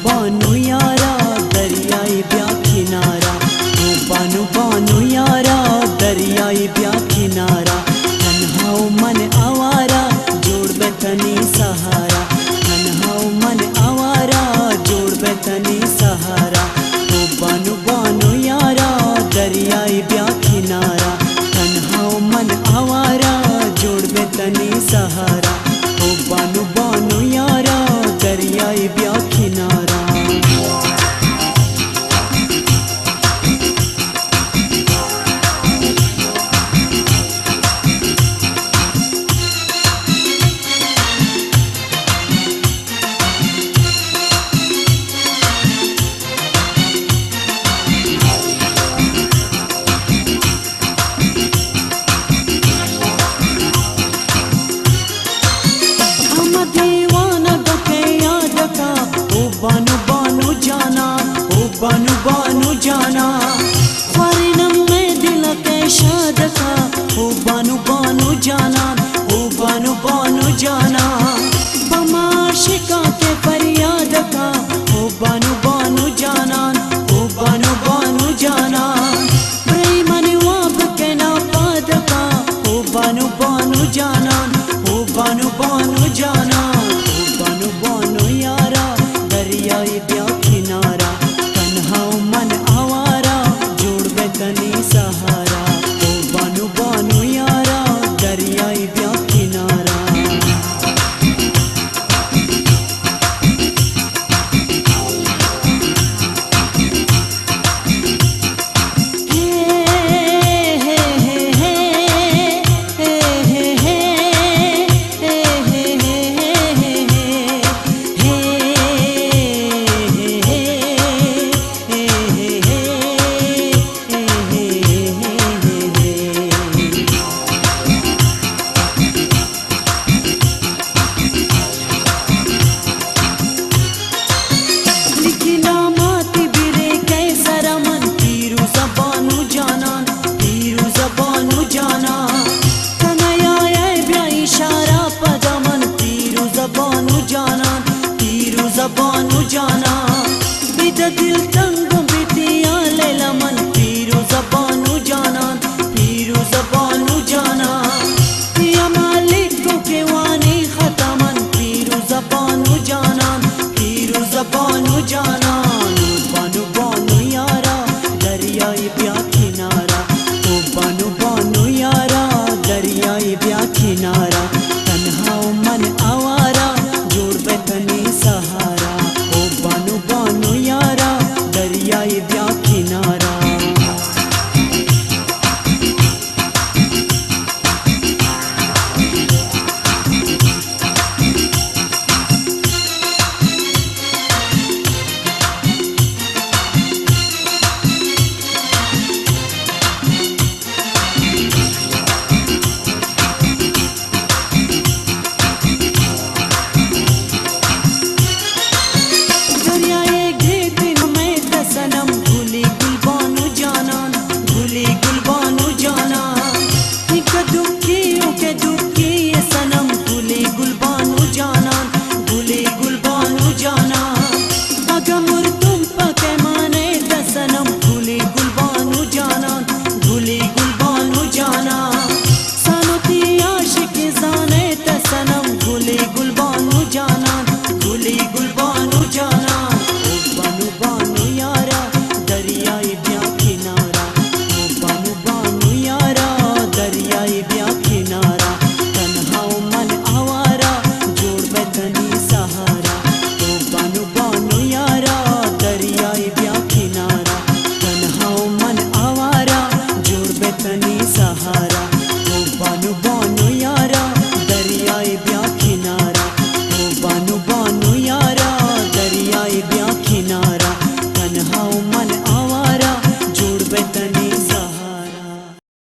बानू यारा दरियाई ब्या किनारा, बानू बानू यारा दरियाई ब्या किनारा। तन्हाओ मन आवारा जोड़ बेतनी सहारा, तन्हाओ मन आवारा जोड़ बेतनी सहारा। ओ बानू बानू यारा दरियाई ब्या किनारा, तन्हाओ मन आवारा जोड़ बेतनी सहारा। ओ बानू बानू यारा दरियाई ब्या किनारा। बानू बानू जाना, ओ बानू बानू जाना, ख्वारिनम में दिल के शाद का। ओ बानू बानू जाना, ओ बानू बानू जाना, बमाशिका के फरियाद का। ओ बानू बानू जाना, ओ बानू बानू जाना, प्रेमन वाब के ना पाद का। ओ बानू बानू जाना, ओ बानू बानू जाना, ओ बानू बानू यारा दरियाई ब्या किनारा। तन्हाओ मन आवारा जोड़ बेतनी सहारा। ओ बानू बानू यारा दरियाई ब्या किनारा। बानू जाना बिद दिल तंग बितिया लैला मन। पीरू ज़बानू जाना, पीरू ज़बानू जाना, पिया मालिक को के वानी खतमन। पीरू ज़बानू जाना, पीरू ज़बानू जाना, बानू बानू यारा दरियाई ब्या किनारा। ओ बानू बानू यारा दरियाई ब्या किनारा। तन्हाओ मन आवारा जोड़ बेतनी सहारा। ओ बानू बानू यारा दरियाई ब्या किनारा। ब्या किनारे